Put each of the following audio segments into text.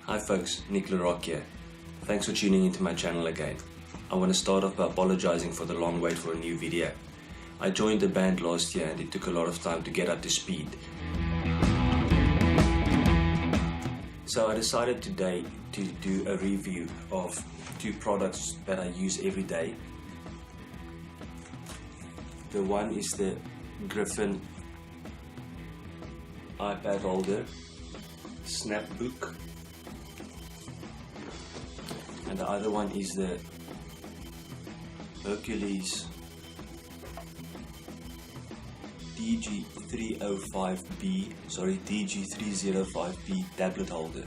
Hi folks, Nick Larock here. Thanks for tuning into my channel again. I want to start off by apologizing for the long wait for a new video. I joined the band last year and it took a lot of time to get up to speed. So I decided today to do a review of two products that I use every day. The one is the Griffin iPad holder Snapbook, and the other one is the Hercules DG305B, DG305B tablet holder.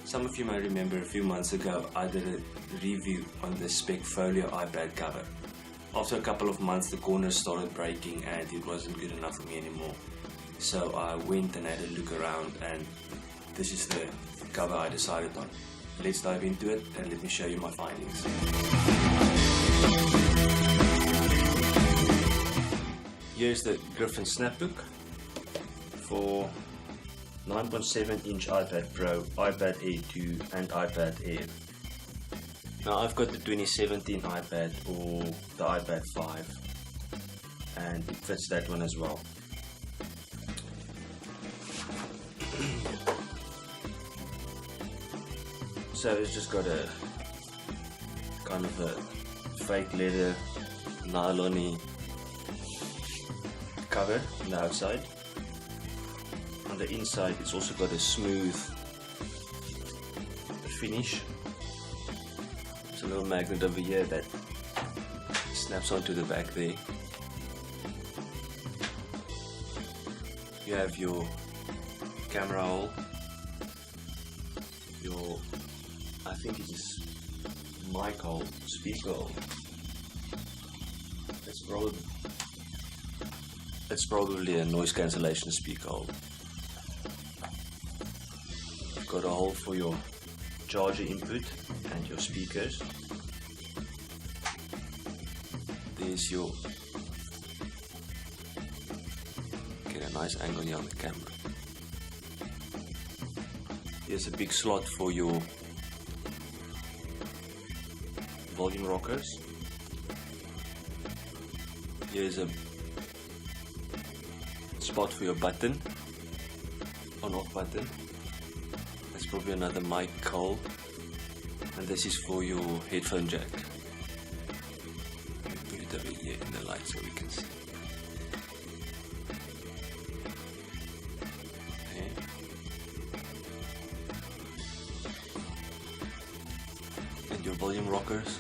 Some of you may remember a few months ago I did a review on the Spec Folio iPad cover. After a couple of months the corners started breaking and it wasn't good enough for me anymore. So I went and had a look around and this is the cover I decided on. Let's dive into it and let me show you my findings. Here's the Griffin Snapbook for 9.7-inch iPad Pro, iPad Air 2 and iPad Air. Now I've got the 2017 iPad or the iPad 5 and it fits that one as well. So it's just got a kind of a fake leather nylon-y cover on the outside. On the inside it's also got a smooth finish. There's a little magnet over here that snaps onto the back there. You have your camera hole, your, I think it is mic hole, speaker hole. It's probably a noise cancellation speaker hole. You've got a hole for your charger input and your speakers. There's your, get a nice angle here on the camera. Here's a big slot for your volume rockers. Here's a spot for your button, on-off button. That's probably another mic hole. And this is for your headphone jack. Let me put it over here in the light so we can see. Okay. And your volume rockers.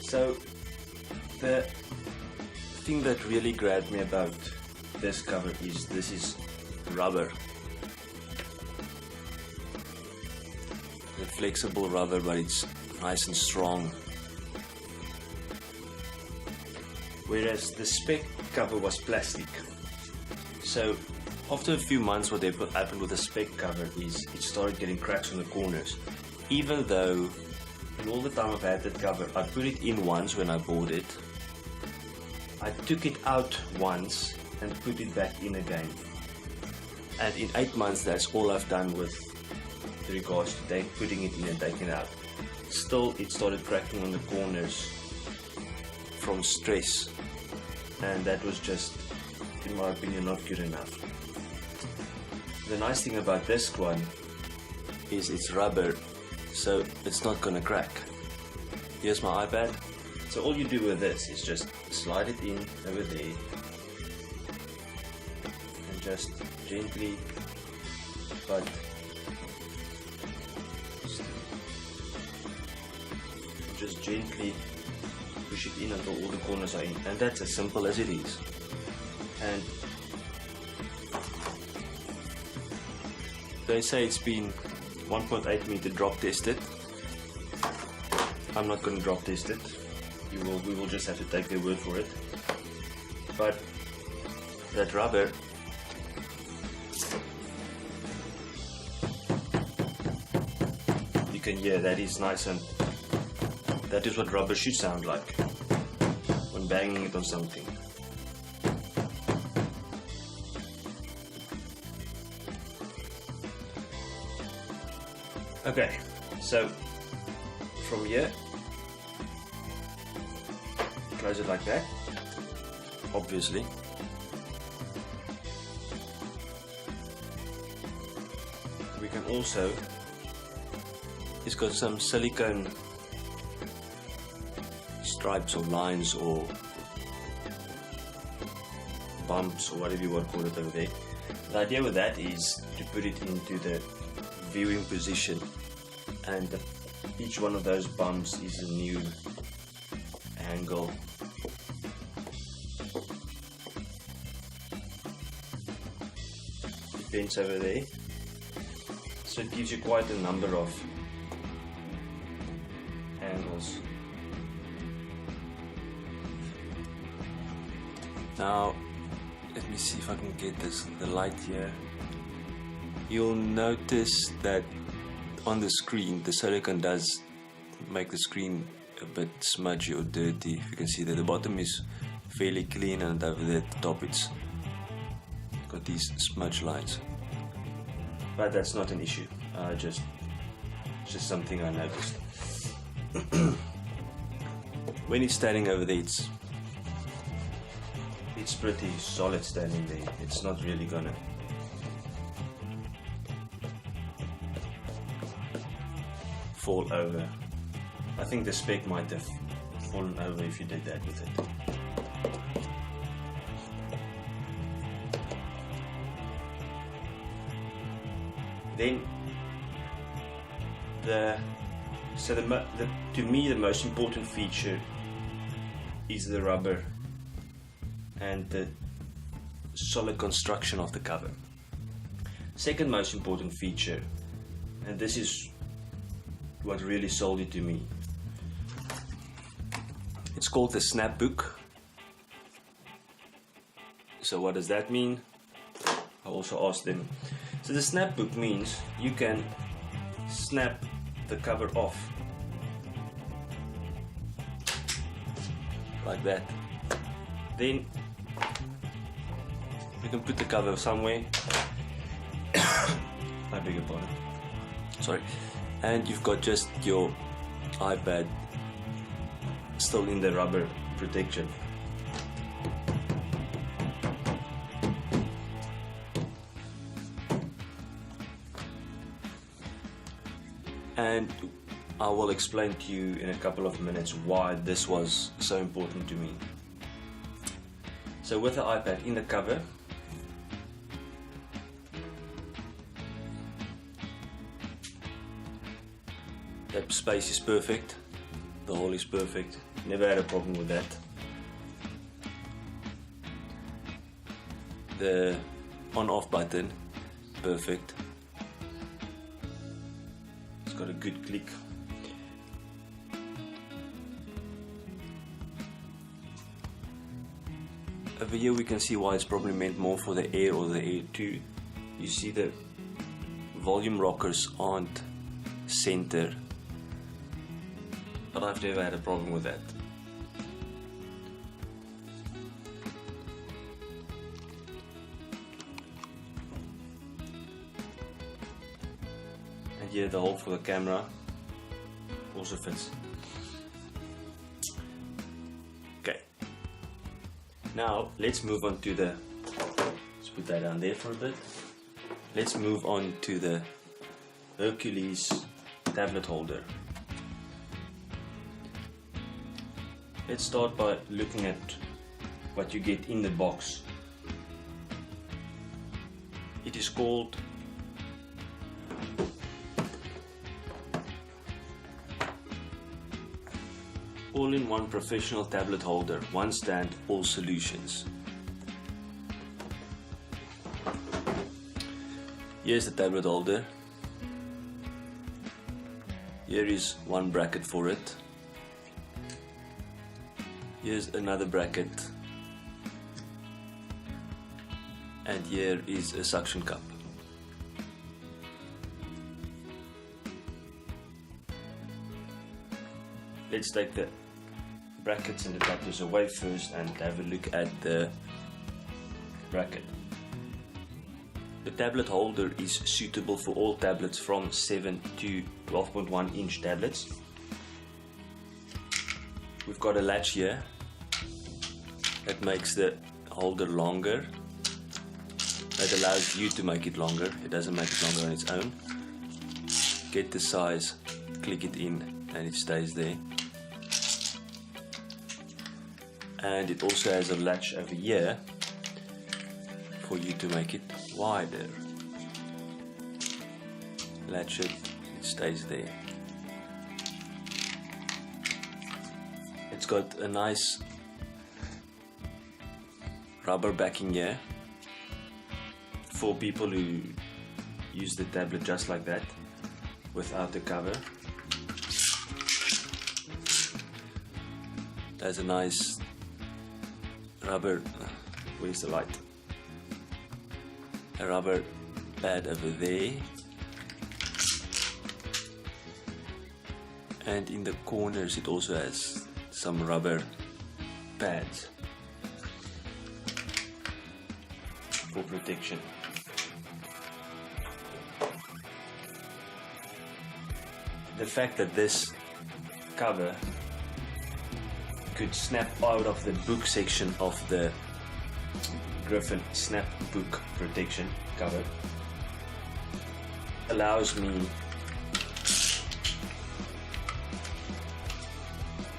So the thing that really grabbed me about this cover is this is rubber. The flexible rubber, but it's nice and strong. Whereas the spec cover was plastic. So after a few months what happened with the spec cover is it started getting cracks on the corners. Even though in all the time I've had that cover, I put it in once when I bought it. I took it out once and put it back in again. And in 8 months that's all I've done with regards to putting it in and taking it out. Still it started cracking on the corners from stress. And that was just, in my opinion, not good enough. The nice thing about this one is it's rubber, so it's not gonna crack. Here's my iPad. So all you do with this is just slide it in over there and just gently, but just gently push it in until all the corners are in, and that's as simple as it is. And they say it's been 1.8 meter drop tested. I'm not going to drop test it. We will just have to take their word for it. But that rubber, you can hear that is nice, and that is what rubber should sound like when banging it on something. Okay, so from here, close it like that, obviously. We can also, it's got some silicone stripes or lines or bumps or whatever you want to call it over there. The idea with that is to put it into the viewing position, and each one of those bumps is a new angle. It bends over there, so it gives you quite a number of angles. Now let me see if I can get the light here. You'll notice that on the screen the silicone does make the screen a bit smudgy or dirty. You can see that the bottom is fairly clean, and over there at the top it's got these smudge lines. But that's not an issue, it's just something I noticed. When it's standing over there, it's pretty solid standing there. It's not really gonna fall over. I think the spec might have fallen over if you did that with it. Then to me the most important feature is the rubber and the solid construction of the cover. Second most important feature, and this is what really sold it to me, it's called the Snapbook. So what does that mean? I also asked them. So the Snapbook means you can snap the cover off like that. Then you can put the cover somewhere. I beg your pardon. Sorry. And you've got just your iPad still in the rubber protection. And I will explain to you in a couple of minutes why this was so important to me. So with the iPad in the cover, that space is perfect, the hole is perfect, never had a problem with that. The on-off button, perfect. It's got a good click. Over here we can see why it's probably meant more for the Air or the Air 2. You see the volume rockers aren't center, but I've never had a problem with that. And here the hole for the camera also fits. Okay, now let's move on to the, let's put that down there for a bit. Let's move on to the Hercules tablet holder. Let's start by looking at what you get in the box. It is called All-in-One Professional Tablet Holder, One Stand, All Solutions. Here's the tablet holder. Here is one bracket for it. Here's another bracket, and here is a suction cup. Let's take the brackets and the cutters away first and have a look at the bracket. The tablet holder is suitable for all tablets from 7 to 12.1 inch tablets. We've got a latch here that makes the holder longer. That allows you to make it longer. It doesn't make it longer on its own. Get the size, click it in, and it stays there. And it also has a latch over here for you to make it wider. Latch it, it stays there. It's got a nice rubber backing here for people who use the tablet just like that without the cover. There's a nice rubber, where's the light? A rubber pad over there, and in the corners it also has some rubber pads for protection. The fact that this cover could snap out of the book section of the Griffin Snapbook protection cover allows me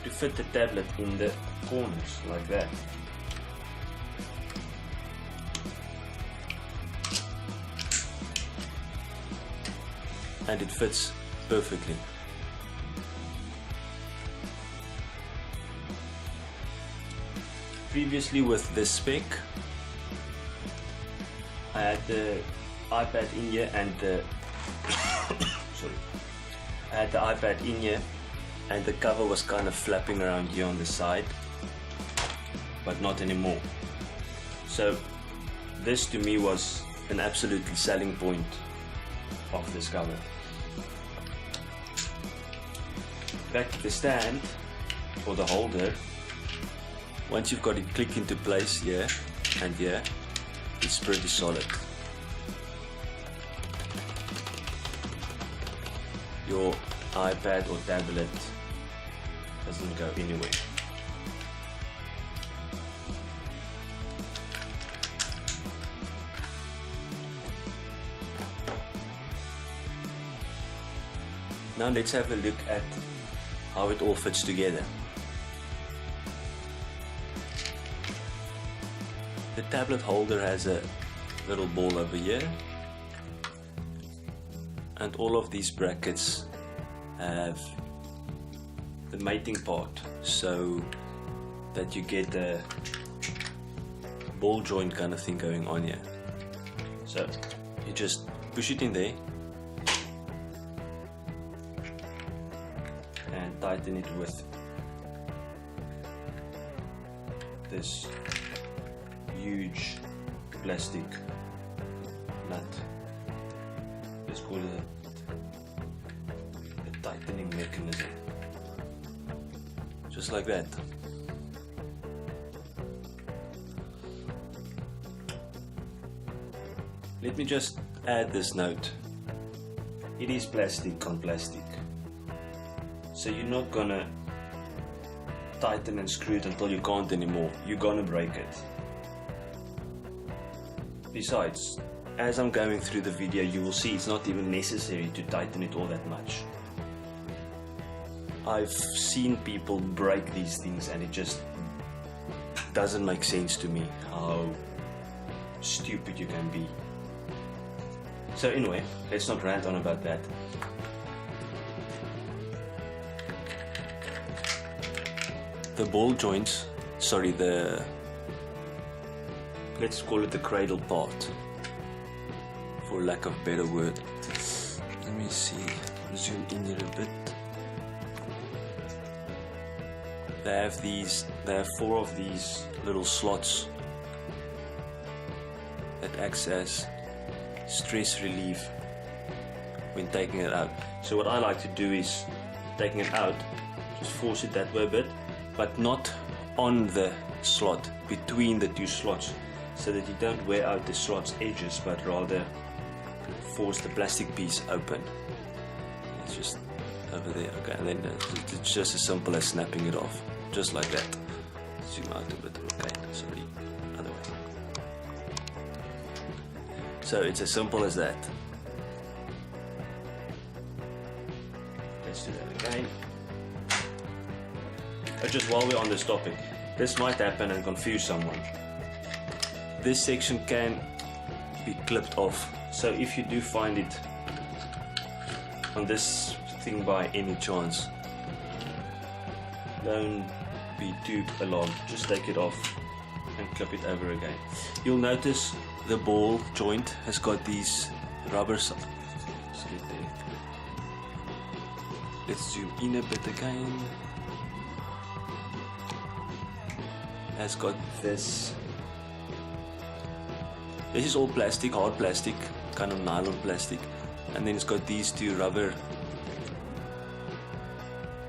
to fit the tablet in the corners like that. And it fits perfectly. Previously with this spec, I had the iPad in here and the sorry, I had the iPad in here and the cover was kind of flapping around here on the side, but not anymore. So this to me was an absolutely selling point of this cover. Back to the stand or the holder. Once you've got it clicked into place here and here, it's pretty solid. Your iPad or tablet doesn't go anywhere. Now let's have a look at how it all fits together. The tablet holder has a little ball over here, and all of these brackets have the mating part so that you get a ball joint kind of thing going on here. So you just push it in there and tighten it with this huge plastic nut. Let's call it a tightening mechanism. Just like that. Let me just add this note. It is plastic on plastic. So you're not gonna tighten and screw it until you can't anymore. You're gonna break it. Besides, as I'm going through the video, you will see it's not even necessary to tighten it all that much. I've seen people break these things and it just doesn't make sense to me how stupid you can be. So anyway, let's not rant on about that. The ball joints, let's call it the cradle part, for lack of a better word. Let me see, zoom in here a bit. They have 4 of these little slots that acts as stress relief when taking it out. So what I like to do is, taking it out, just force it that way a bit, but not on the slot, between the 2 slots. so that you don't wear out the slot's edges, but rather force the plastic piece open. It's just over there. Okay, and then it's just as simple as snapping it off, just like that. Zoom out a bit. Okay, sorry, other way. So it's as simple as that. Let's do that again. Just while we're on this topic, this might happen and confuse someone. This section can be clipped off, so if you do find it on this thing by any chance, don't be too alarmed, just take it off and clip it over again. You'll notice the ball joint has got these rubber sides. Let's zoom in a bit again. Has got this is all plastic, hard plastic, kind of nylon plastic, and then it's got these two rubber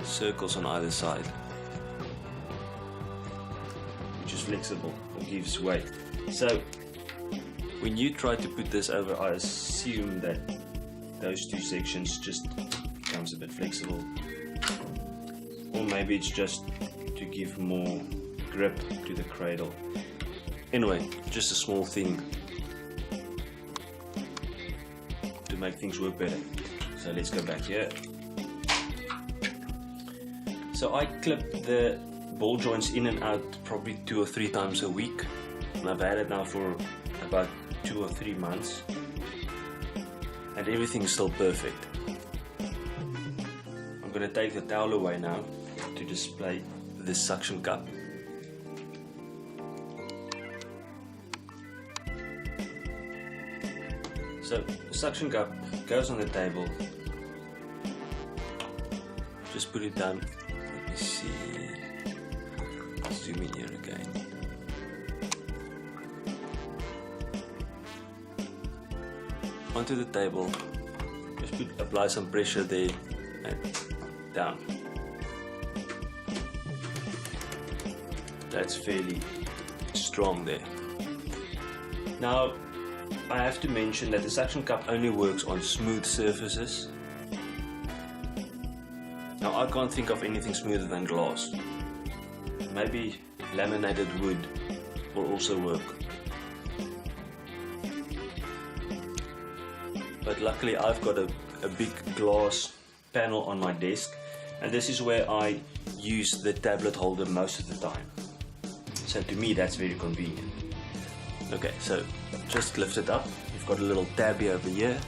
circles on either side, which is flexible and gives weight. So when you try to put this over, I assume that those two sections just becomes a bit flexible, or maybe it's just to give more grip to the cradle. Anyway, just a small thing to make things work better. So let's go back here. So I clip the ball joints in and out probably 2 or 3 times a week, and I've had it now for about 2 or 3 months, and everything is still perfect. I'm going to take the towel away now to display this suction cup. So the suction cup goes on the table. Just put it down. Let me see. Zoom in here again. Onto the table. Just apply some pressure there and down. That's fairly strong there. Now, I have to mention that the suction cup only works on smooth surfaces. Now I can't think of anything smoother than glass. Maybe laminated wood will also work. But luckily I've got a big glass panel on my desk, and this is where I use the tablet holder most of the time. So to me that's very convenient. Okay, so just lift it up. You've got a little tabby over here.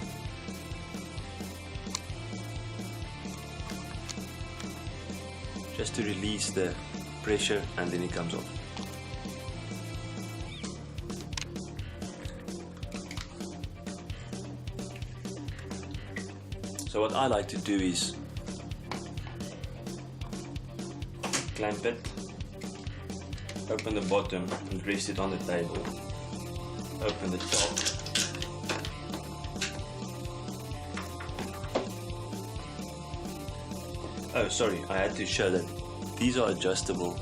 Just to release the pressure, and then it comes off. So what I like to do is clamp it, open the bottom and rest it on the table. Open the top. Oh, sorry, I had to show that these are adjustable.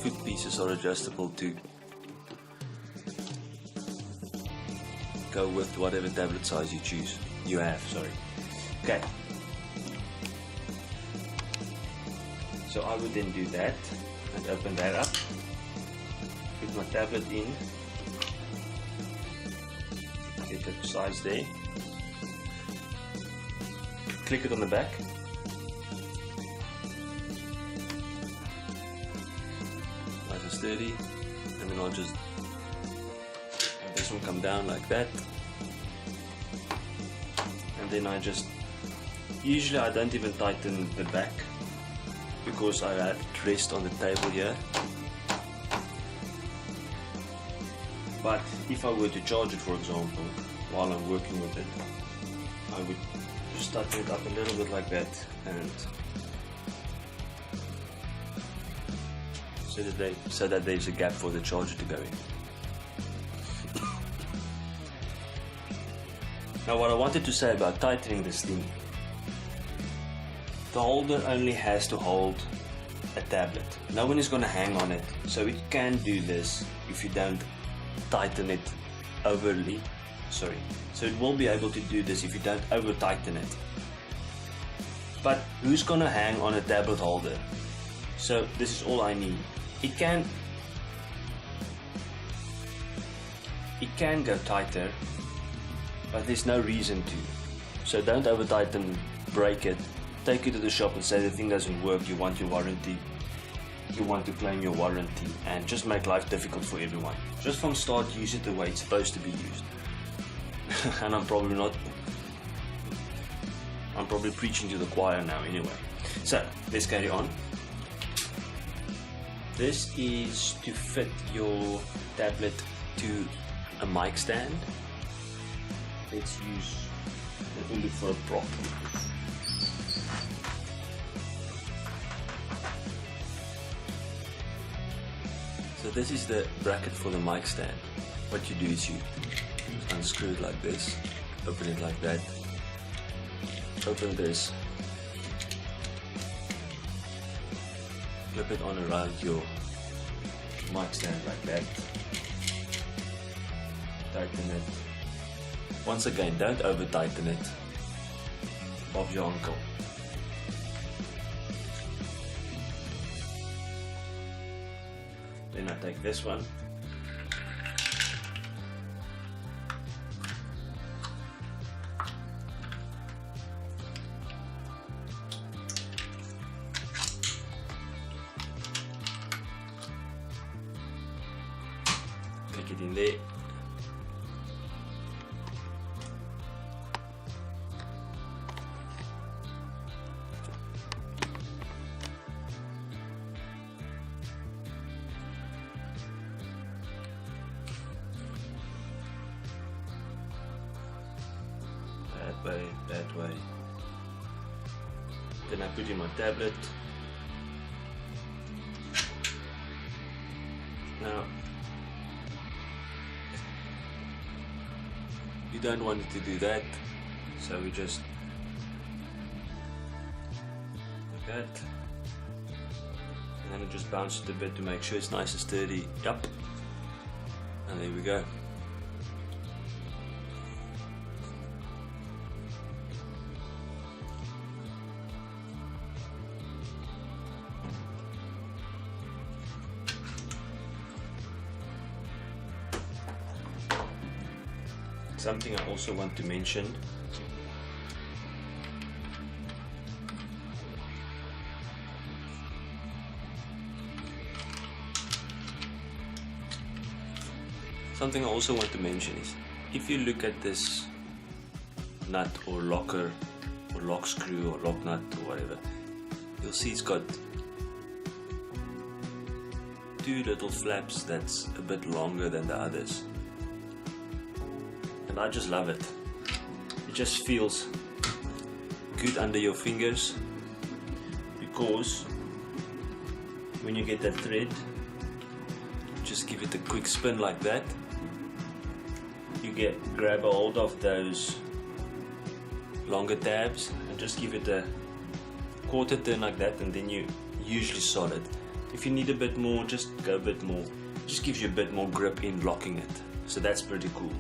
Foot pieces are adjustable to go with whatever tablet size you choose. You have, sorry. Okay. So I would then do that and open that up. Put my tablet in, get the size there, click it on the back, nice and sturdy, and then I'll just have this one come down like that, and then I just, usually I don't even tighten the back because I have it rest on the table here. But if I were to charge it, for example, while I'm working with it, I would just tighten it up a little bit like that, and so that there's a gap for the charger to go in. Now what I wanted to say about tightening this thing, the holder only has to hold a tablet. No one is going to hang on it, so it can do this if you don't tighten it overly. So it will be able to do this if you don't over tighten it. But who's going to hang on a tablet holder? So this is all I need. It can go tighter, but there's no reason to. So don't over tighten, break it, take it to the shop and say the thing doesn't work, you want your warranty, you want to claim your warranty, and just make life difficult for everyone. Just from start, use it the way it's supposed to be used. And I'm probably preaching to the choir now anyway. So let's carry on. This is to fit your tablet to a mic stand. Let me look for a prop. So this is the bracket for the mic stand. What you do is you unscrew it like this, open it like that, open this, clip it on around your mic stand like that, tighten it. Once again, don't over tighten it. Bob's your uncle. Then I take this one, click it in there. That way. Then I put in my tablet. Now, you don't want it to do that, so we just like that, and then I just bounce it a bit to make sure it's nice and sturdy. Yup, and there we go. Something I also want to mention, is if you look at this nut or locker or lock screw or lock nut or whatever, you'll see it's got two little flaps that's a bit longer than the others. And I just love it. It just feels good under your fingers, because when you get that thread, just give it a quick spin like that. You grab a hold of those longer tabs and just give it a quarter turn like that, and then you're usually solid. If you need a bit more, just go a bit more. It just gives you a bit more grip in locking it. So that's pretty cool.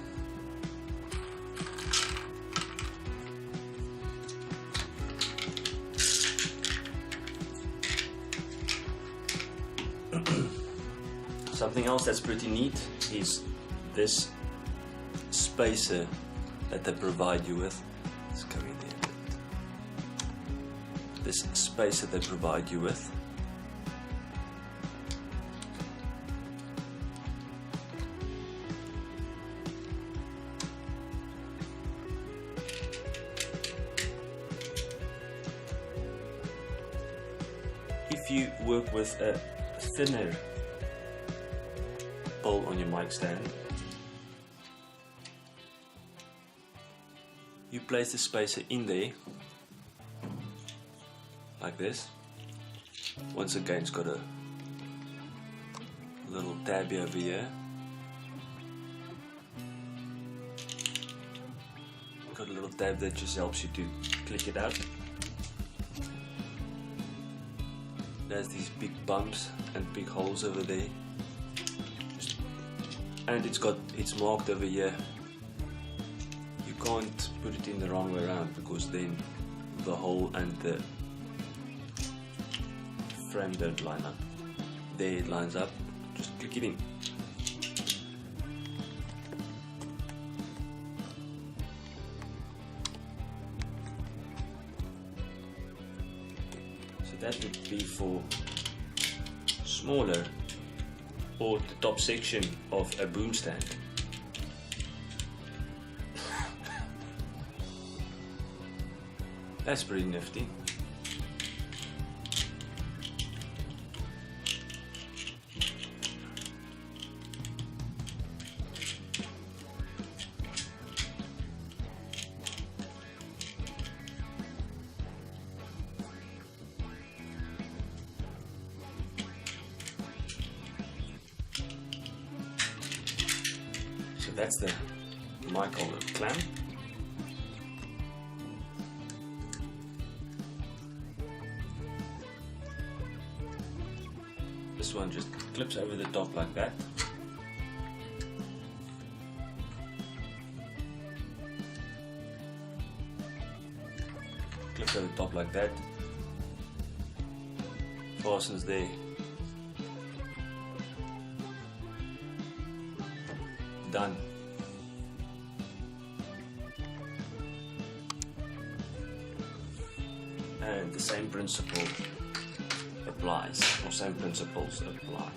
Something else that's pretty neat is this spacer that they provide you with. Let's go in there a bit. This spacer they provide you with. If you work with a thinner pole on your mic stand, you place the spacer in there like this. Once again, it's got a little tabby over here. Got a little tab that just helps you to click it out. There's these big bumps and big holes over there, and it's marked over here. You can't put it in the wrong way around, because then the hole and the frame don't line up. There it lines up, just click it in. So that would be for smaller, or the top section of a boom stand. That's pretty nifty. So that's the mic holder clamp. This one just clips over the top like that. Clips over the top like that. Fastens there. Done. And the same principle applies, or same principles apply.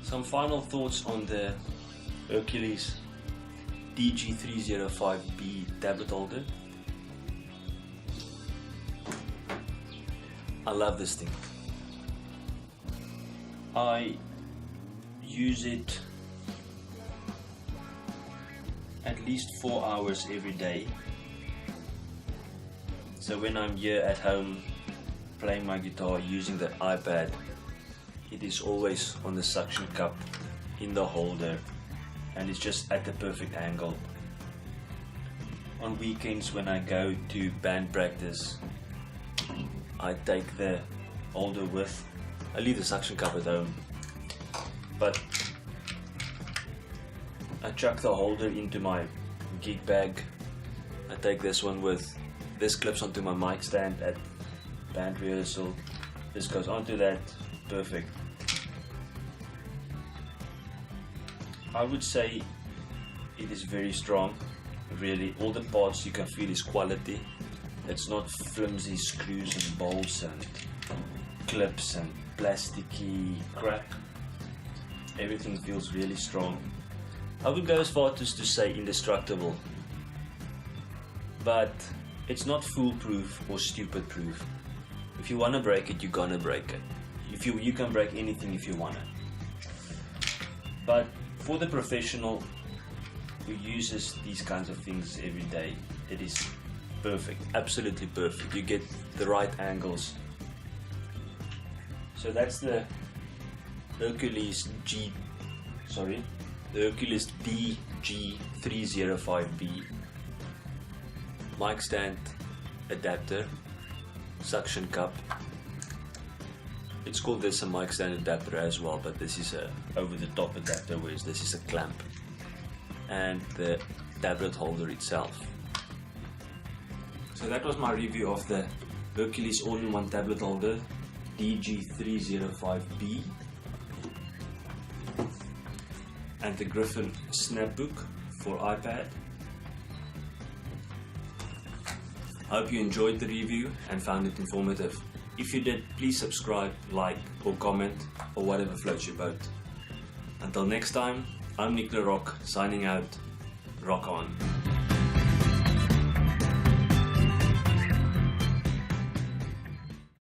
Some final thoughts on the Hercules DG305B tablet holder. I love this thing. I use it at least 4 hours every day. So when I'm here at home playing my guitar using the iPad, it is always on the suction cup in the holder, and it's just at the perfect angle. On weekends when I go to band practice, I take the holder with. I leave the suction cup at home, but I chuck the holder into my gig bag. I take this one with. This clips onto my mic stand at band rehearsal. This goes onto that. Perfect. I would say it is very strong. Really, all the parts you can feel is quality. It's not flimsy screws and bolts and clips and plasticky crap. Everything feels really strong. I would go as far as to say indestructible, but it's not foolproof or stupid proof. If you want to break it, you're gonna break it. You can break anything if you want it. But for the professional who uses these kinds of things every day, it is perfect, absolutely perfect. You get the right angles. So that's the Hercules DG305B mic stand adapter, suction cup. It's called this a mic stand adapter as well, but this is a over-the-top adapter, whereas this is a clamp. And the tablet holder itself. So that was my review of the Hercules all-in-one tablet holder DG305B and the Griffin Snapbook for iPad. I hope you enjoyed the review and found it informative. If you did, please subscribe, like or comment or whatever floats your boat. Until next time, I'm Nick LaRock signing out. Rock on.